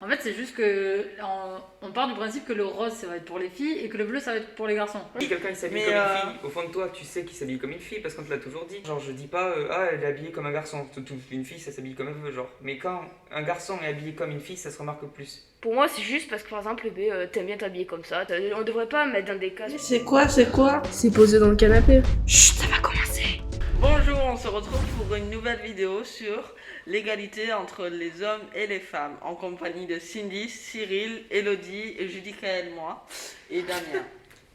En fait, c'est juste que on part du principe que le rose ça va être pour les filles et que le bleu ça va être pour les garçons. Si quelqu'un il s'habille comme une fille, au fond de toi tu sais qu'il s'habille comme une fille parce qu'on te l'a toujours dit. Genre je dis pas ah elle est habillée comme un garçon, une fille ça s'habille comme elle veut genre. Mais quand un garçon est habillé comme une fille ça se remarque plus. Pour moi, c'est juste parce que par exemple, t'aimes bien t'habiller comme ça. On devrait pas mettre dans des cases. C'est quoi? C'est posé dans le canapé. Chut, ça va commencer. Bonjour, on se retrouve pour une nouvelle vidéo sur l'égalité entre les hommes et les femmes, en compagnie de Cindy, Cyril, Elodie, Judicaël, moi et Damien.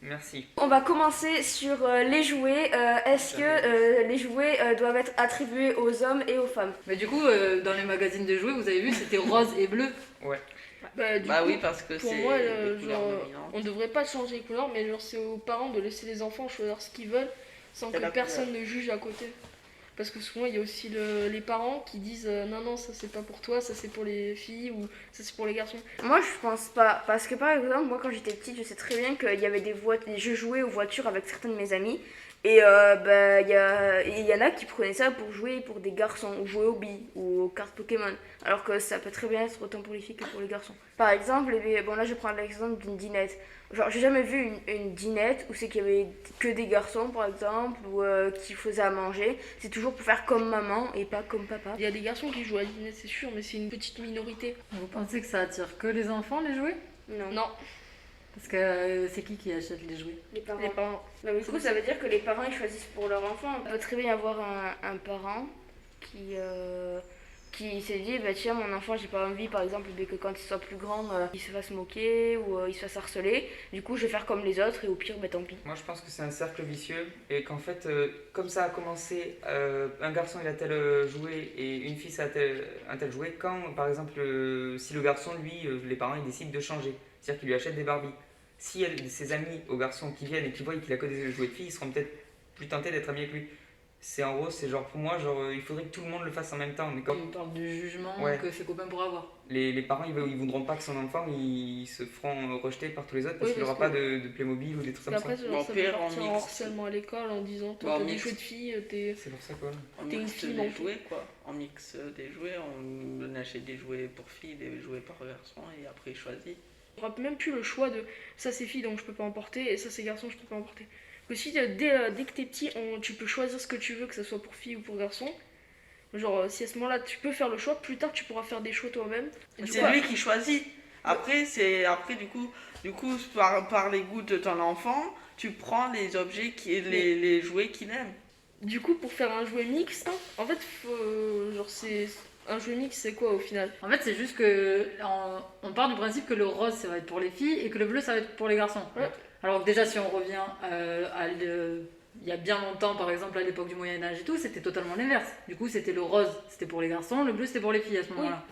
Merci. On va commencer sur les jouets. Est-ce que les jouets doivent être attribués aux hommes et aux femmes? Mais du coup, dans les magazines de jouets, vous avez vu, c'était rose et bleu. Ouais. Bah oui, parce que pour c'est moi, les couleurs genre, dominantes. on devrait pas changer les couleurs, mais genre c'est aux parents de laisser les enfants choisir ce qu'ils veulent sans C'est que la personne ne juge à côté. Parce que souvent il y a aussi les parents qui disent non ça c'est pas pour toi, ça c'est pour les filles ou ça c'est pour les garçons. Moi, je pense pas. Parce que par exemple, moi quand j'étais petite, je sais très bien qu'il y avait je jouais aux voitures avec certains de mes amis. Et il y en a qui prenaient ça pour jouer pour des garçons, ou jouer aux billes, ou aux cartes Pokémon. Alors que ça peut très bien être autant pour les filles que pour les garçons. Par exemple, bon là je prends l'exemple d'une dinette. Genre j'ai jamais vu une dinette où c'est qu'il y avait que des garçons par exemple, ou qui faisaient à manger. C'est toujours pour faire comme maman et pas comme papa. Il y a des garçons qui jouent à Dinette, c'est sûr, mais c'est une petite minorité. Vous pensez que ça attire que les enfants, les jouets? Non, Parce que c'est qui achète les jouets? Les parents. les parents. Non, mais du coup, ça veut dire que les parents ils choisissent pour leur enfant. On peut très bien avoir un parent qui s'est dit bah tiens, mon enfant, j'ai pas envie, par exemple, que quand il soit plus grand, il se fasse moquer ou il se fasse harceler. Du coup, je vais faire comme les autres et au pire, bah tant pis. Moi je pense que c'est un cercle vicieux et qu'en fait comme ça a commencé, un garçon il a tel jouet et une fille ça a un tel jouet, quand par exemple si le garçon lui, les parents ils décident de changer, c'est-à-dire qu'ils lui achètent des Barbies. Si elle, ses amis au garçon qui viennent et qui voient qu'il a que des jouets de filles, ils seront peut-être plus tentés d'être amis avec lui. C'est en gros, c'est genre pour moi, genre il faudrait que tout le monde le fasse en même temps. Mais comme On parle du jugement Ouais. que ses copains pourraient avoir. les parents ils voudront pas que son enfant ils se feront rejeter par tous les autres parce Oui, qu'il n'aura parce pas de Playmobil ou des trucs Et comme après, ça. genre, Bon, ça pire, va en partir en mix. harcèlement à l'école en disant Bon, toi en t'as des mix. jouets de filles, t'es. C'est pour ça quoi. On T'es une mixe fille, des donc. jouets quoi. On mixe des jouets, on achète des jouets pour filles, des jouets pour garçons et après il choisit. On n'aura même plus le choix de ça c'est fille donc je peux pas en porter et ça c'est garçon je peux pas en porter. Que si dès que t'es petit, tu peux choisir ce que tu veux, que ce soit pour fille ou pour garçon. Genre si à ce moment-là tu peux faire le choix, plus tard tu pourras faire des choix toi-même. Et du C'est coup, lui qui choisit. Après, du coup par les goûts de ton enfant, tu prends les objets, les jouets qu'il aime. du coup, pour faire un jouet mixte, en fait, genre c'est un jouet mixte c'est quoi au final? En fait, c'est juste que on part du principe que le rose ça va être pour les filles et que le bleu ça va être pour les garçons. Ouais. Alors que déjà, si on revient il y a bien longtemps, par exemple à l'époque du Moyen-Âge et tout, c'était totalement l'inverse. Du coup, c'était le rose, c'était pour les garçons, le bleu, c'était pour les filles à ce moment-là.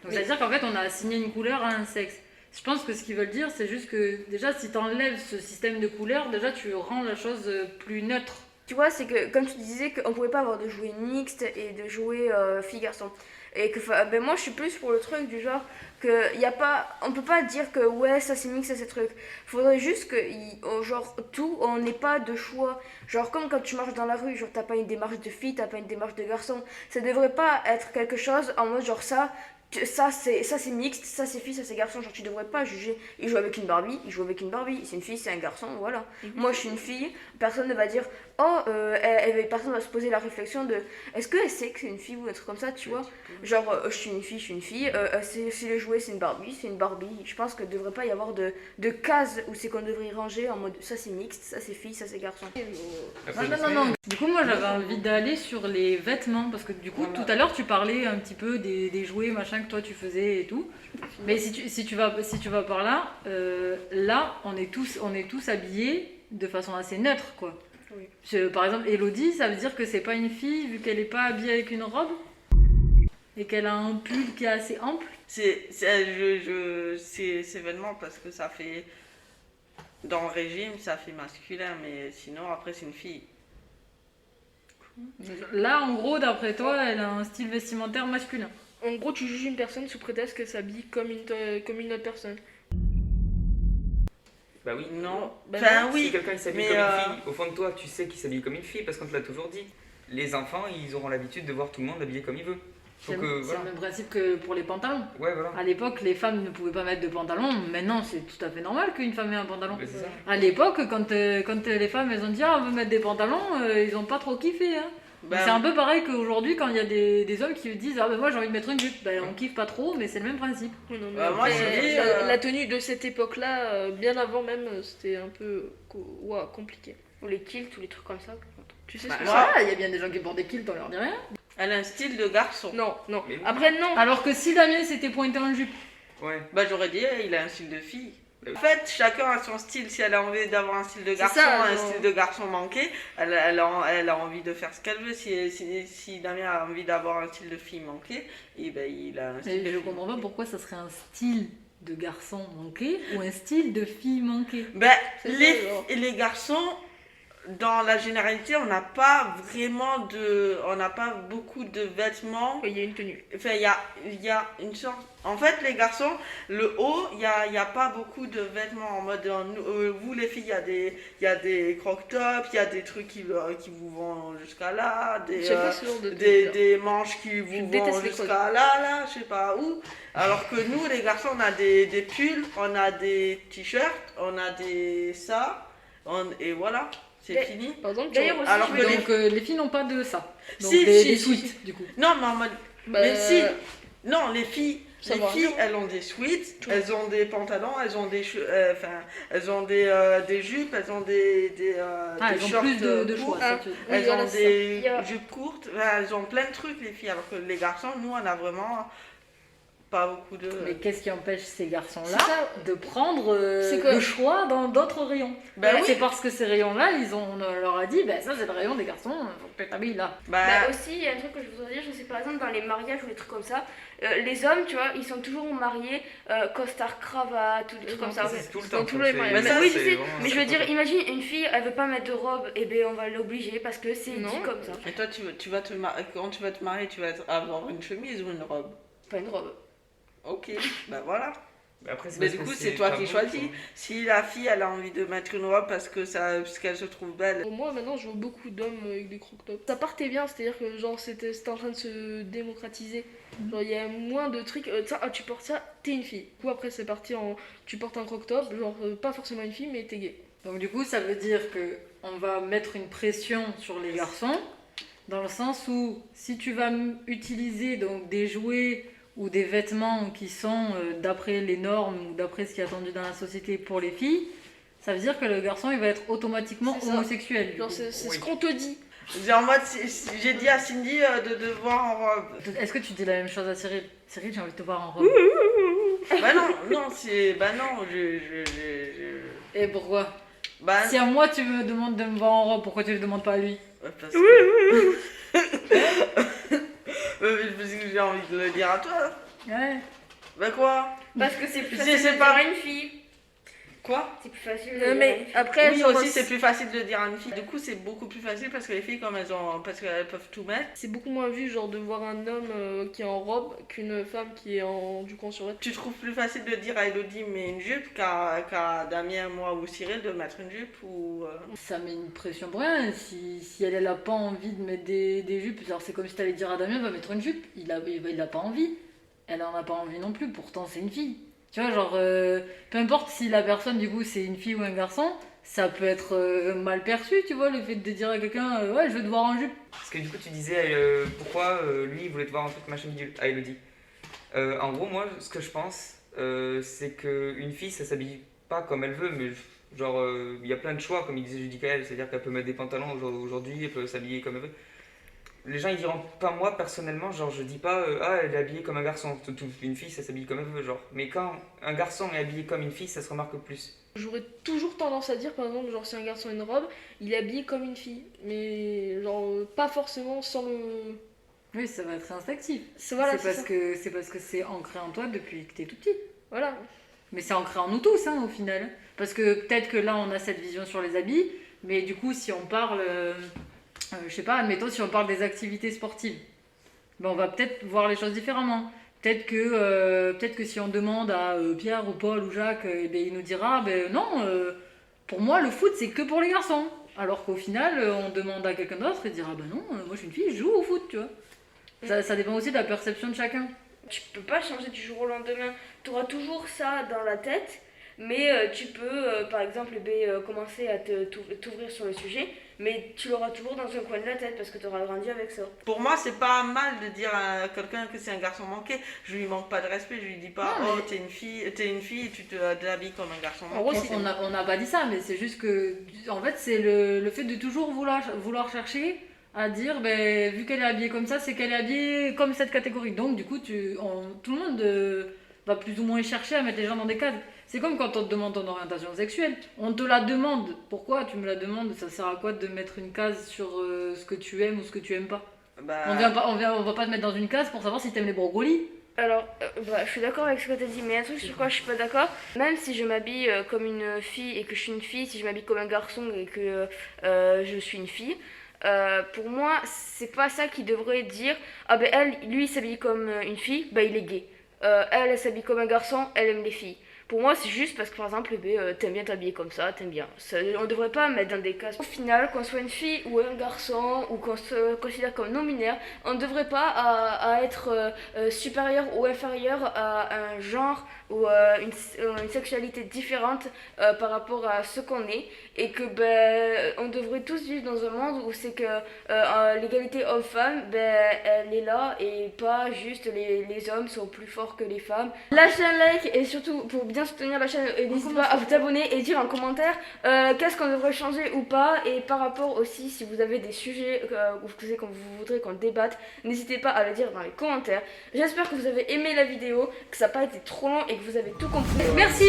Donc, Mais- c'est-à-dire qu'en fait, on a assigné une couleur à un sexe. Je pense que ce qu'ils veulent dire, c'est juste que déjà, si tu enlèves ce système de couleurs, déjà, tu rends la chose plus neutre. Tu vois, c'est que comme tu disais qu'on pouvait pas avoir de jouets mixtes et de jouets filles-garçons. Et que ben moi je suis plus pour le truc du genre que y a pas, on peut pas dire que ouais ça c'est mixte, ça c'est truc. Faudrait juste que genre tout, on n'ait pas de choix. Genre comme quand tu marches dans la rue, genre t'as pas une démarche de fille, t'as pas une démarche de garçon. Ça devrait pas être quelque chose en mode genre ça c'est mixte, ça c'est fille, ça c'est garçon. Genre tu devrais pas juger. Il joue avec une Barbie, il joue avec une Barbie. C'est une fille, c'est un garçon, voilà. Moi je suis une fille, personne ne va dire oh personne va se poser la réflexion de est-ce qu'elle sait que c'est une fille ou un truc comme ça, tu vois. Genre je suis une fille, si le jouet c'est une Barbie, c'est une Barbie. Je pense que devrait pas y avoir de cases où c'est qu'on devrait y ranger en mode ça c'est mixte, ça c'est fille, ça c'est garçon. Après, Non. Du coup, moi, j'avais envie d'aller sur les vêtements parce que du coup, tout à l'heure, tu parlais un petit peu des jouets, machin que toi tu faisais et tout. Mais si tu vas par là, là, on est tous habillés de façon assez neutre, quoi. Oui. Par exemple, Elodie, ça veut dire que c'est pas une fille vu qu'elle est pas habillée avec une robe et qu'elle a un pull qui est assez ample. C'est vêtements parce que ça fait. Dans le régime, ça fait masculin, mais sinon, après, c'est une fille. Là, en gros, d'après toi, elle a un style vestimentaire masculin. En gros, tu juges une personne sous prétexte qu'elle s'habille comme une autre personne. Bah oui. Non. Bah Enfin, non, oui. Si quelqu'un il s'habille mais, comme une fille, au fond de toi, tu sais qu'il s'habille comme une fille parce qu'on te l'a toujours dit. Les enfants, ils auront l'habitude de voir tout le monde habillé comme il veut. Faut C'est que, c'est voilà. le même principe que pour les pantalons. Ouais, voilà. À l'époque, les femmes ne pouvaient pas mettre de pantalon. Maintenant, c'est tout à fait normal qu'une femme ait un pantalon. Mais c'est ça. À l'époque, quand les femmes elles ont dit ah, on veut mettre des pantalons, ils ont pas trop kiffé. Hein. Bah, C'est un peu pareil qu'aujourd'hui quand il y a des hommes qui disent ah ben moi j'ai envie de mettre une jupe. Ben, on kiffe pas trop, mais c'est le même principe. Oui, non, mais Bah, moi, après, je dis, la tenue de cette époque-là, bien avant même, c'était un peu compliqué. Ou les kilts, ou les trucs comme ça. Tu sais Bah, ce que moi- Voilà, il y a bien des gens qui portent des kilts, on leur dit rien. elle a un style de garçon. c'est? Non, non. Mais oui. Après, non. Alors que si Damien s'était pointé en jupe, Ouais. Bah j'aurais dit, il a un style de fille. En fait, chacun a son style. Si elle a envie d'avoir un style de C'est garçon, ça, un genre. style de garçon manqué, elle a envie de faire ce qu'elle veut. Si Damien a envie d'avoir un style de fille manqué, et ben il a un style de je fille. comprends pas pourquoi ça serait un style de garçon manqué ou un style de fille manqué. Ben, C'est ça, genre. les garçons, dans la généralité, on n'a pas beaucoup de vêtements. Il y a une tenue. Enfin, il y a une sorte. En fait, les garçons, le haut, il y a pas beaucoup de vêtements en mode. Vous, les filles, il y a des croc-tops, il y a des trucs qui vous vont jusqu'à là, Je sais pas ce genre de des manches qui vous vont déteste les jusqu'à là, je sais pas où. Alors que nous, les garçons, on a des pulls, on a des t-shirts, on a des ça, et voilà, c'est Mais- fini. Par exemple, D'ailleurs, aussi, Alors je que me- les- Donc les filles n'ont pas de ça. Donc Si, des si, suites si. du coup. Non, mais en mode. bah, Mais si, non, les filles, Ça va rien. elles ont des sweats, elles ont des pantalons, elles ont des elles ont des jupes, elles ont des Ah, des elles ont shorts plus de choix. ah, ça, tu- oui, elles voilà, ont c'est des Il y a- jupes courtes, elles ont plein de trucs les filles, alors que les garçons, nous, on a vraiment pas beaucoup de. Mais qu'est-ce qui empêche ces garçons-là C'est ça. de prendre C'est que- le choix dans d'autres rayons? Bah oui. C'est parce que ces rayons-là, on leur a dit, ben ça c'est le rayon des garçons, faut que tu t'habilles là. Bah, Bah aussi, il y a un truc que je voudrais dire, c'est par exemple dans les mariages ou les trucs comme ça, les hommes, tu vois, ils sont toujours mariés, costard, cravate, ou des trucs comme ça. C'est tout le Dans temps. tous quoi, les c'est- mariages. Mais ça, oui, c'est je sais, vraiment- mais je veux dire, imagine une fille, elle veut pas mettre de robe, et ben on va l'obliger parce que c'est Non. dit comme ça. et toi, quand tu vas te marier, tu vas avoir une chemise ou une robe? Pas une robe. Ok, bah voilà. Mais après, c'est Mais parce du que coup, c'est toi pas qui bon, choisis. quoi. Si la fille, elle a envie de mettre une robe parce qu'elle se trouve belle. Pour moi, maintenant, je vois beaucoup d'hommes avec des croc-tops. Ça partait bien, c'est-à-dire que genre c'était en train de se démocratiser. Genre, il y a moins de trucs. Tiens, ah, tu portes ça, t'es une fille. Du coup, après, c'est parti en. Tu portes un croc-top, genre pas forcément une fille, mais t'es gay. Donc du coup, ça veut dire que on va mettre une pression sur les garçons, dans le sens où si tu vas utiliser donc des jouets ou des vêtements qui sont d'après les normes ou d'après ce qui est attendu dans la société pour les filles, ça veut dire que le garçon il va être automatiquement C'est ça. homosexuel. du Genre, coup. c'est Oui. ce qu'on te dit. J'ai en mode, j'ai dit à Cindy de voir en robe. Est-ce que tu dis la même chose à Cyril? Cyril, j'ai envie de te voir en robe. Bah non, non, Et pourquoi? Bah, Si à moi tu me demandes de me voir en robe, pourquoi tu le demandes pas à lui? parce que... parce que j'ai envie de le dire à toi. Ouais. Bah quoi? Parce que c'est plus C'est- facile c'est de pas- dire à une fille. Quoi? C'est plus facile de Non, dire à mais une fille. après, Oui, genre, aussi c'est plus facile de dire à une fille. Du coup, c'est beaucoup plus facile parce que les filles, comme parce qu'elles peuvent tout mettre. c'est beaucoup moins vu, genre, de voir un homme qui est en robe qu'une femme qui est du coup en survêt. Tu trouves plus facile de dire à Elodie mets une jupe qu'à Damien, moi ou Cyril de mettre une jupe ou. Ça met une pression pour rien. Si elle a pas envie de mettre des jupes, alors c'est comme si t'allais dire à Damien va mettre une jupe. Il a pas envie. Elle en a pas envie non plus. Pourtant c'est une fille. Tu vois, genre peu importe si la personne du coup c'est une fille ou un garçon, ça peut être mal perçu, tu vois, le fait de dire à quelqu'un ouais je veux te voir en jupe. Parce que du coup, tu disais pourquoi lui il voulait te voir en truc machin bidule à Elodie. En gros, moi, ce que je pense, c'est qu'une fille ça s'habille pas comme elle veut, mais genre il y a plein de choix, comme il disait Judicaël, c'est-à-dire qu'elle peut mettre des pantalons aujourd'hui, elle peut s'habiller comme elle veut. Les gens ils diront pas moi personnellement, genre je dis pas ah elle est habillée comme un garçon, une fille ça s'habille comme elle veut, genre. Mais quand un garçon est habillé comme une fille, ça se remarque plus. J'aurais toujours tendance à dire, par exemple, genre, si un garçon a une robe, il est habillé comme une fille. Mais, genre, pas forcément sans le. Oui, ça va être instinctif. Voilà, c'est parce que c'est ancré en toi depuis que t'es tout petit. Voilà. Mais c'est ancré en nous tous, hein, au final. Parce que peut-être que là, on a cette vision sur les habits, mais du coup, si on parle, je sais pas, admettons, si on parle des activités sportives, ben, on va peut-être voir les choses différemment. Peut-être que si on demande à Pierre ou Paul ou Jacques, eh ben, il nous dira, ben non, pour moi, le foot, c'est que pour les garçons. Alors qu'au final, on demande à quelqu'un d'autre, il dira, ben non, moi je suis une fille, je joue au foot, tu vois. Ça dépend aussi de la perception de chacun. Tu peux pas changer du jour au lendemain. Tu auras toujours ça dans la tête, mais tu peux, par exemple, commencer à t'ouvrir sur le sujet, mais tu l'auras toujours dans un coin de la tête parce que tu auras grandi avec ça. Pour moi, c'est pas mal de dire à quelqu'un que c'est un garçon manqué. Je lui manque pas de respect, je lui dis pas Non, mais- oh t'es une fille, tu te l'habilles comme un garçon En gros, manqué. On n'a pas dit ça, mais c'est juste que, en fait, c'est le fait de toujours vouloir chercher à dire, ben, vu qu'elle est habillée comme ça, c'est qu'elle est habillée comme cette catégorie. Donc, du coup, tout le monde va plus ou moins chercher à mettre les gens dans des cases. C'est comme quand on te demande ton orientation sexuelle. On te la demande. Pourquoi tu me la demandes? Ça sert à quoi de mettre une case sur ce que tu aimes ou ce que tu aimes pas? Bah, On va pas te mettre dans une case pour savoir si t'aimes les brocolis. Alors, je suis d'accord avec ce que tu as dit, mais un truc sur quoi je suis pas d'accord, même si je m'habille comme une fille et que je suis une fille, si je m'habille comme un garçon et que je suis une fille, pour moi, c'est pas ça qui devrait dire ah ben lui il s'habille comme une fille, bah il est gay. Elle s'habille comme un garçon, elle aime les filles. Pour moi, c'est juste parce que par exemple, t'aimes bien t'habiller comme ça, t'aimes bien. On devrait pas mettre dans des cases. Au final, qu'on soit une fille ou un garçon, ou qu'on se considère comme non-binaire, on ne devrait pas à être supérieur ou inférieur à un genre ou une sexualité différente par rapport à ce qu'on est. Et que on devrait tous vivre dans un monde où c'est que l'égalité homme-femme, elle est là et pas juste les hommes sont plus forts que les femmes. Lâchez un like et surtout pour bien soutenir la chaîne, n'hésitez pas à vous abonner et dire en commentaire qu'est-ce qu'on devrait changer ou pas. Et par rapport aussi, si vous avez des sujets ou que vous voudrez qu'on débatte, n'hésitez pas à le dire dans les commentaires. J'espère que vous avez aimé la vidéo, que ça n'a pas été trop long et que vous avez tout compris. Merci!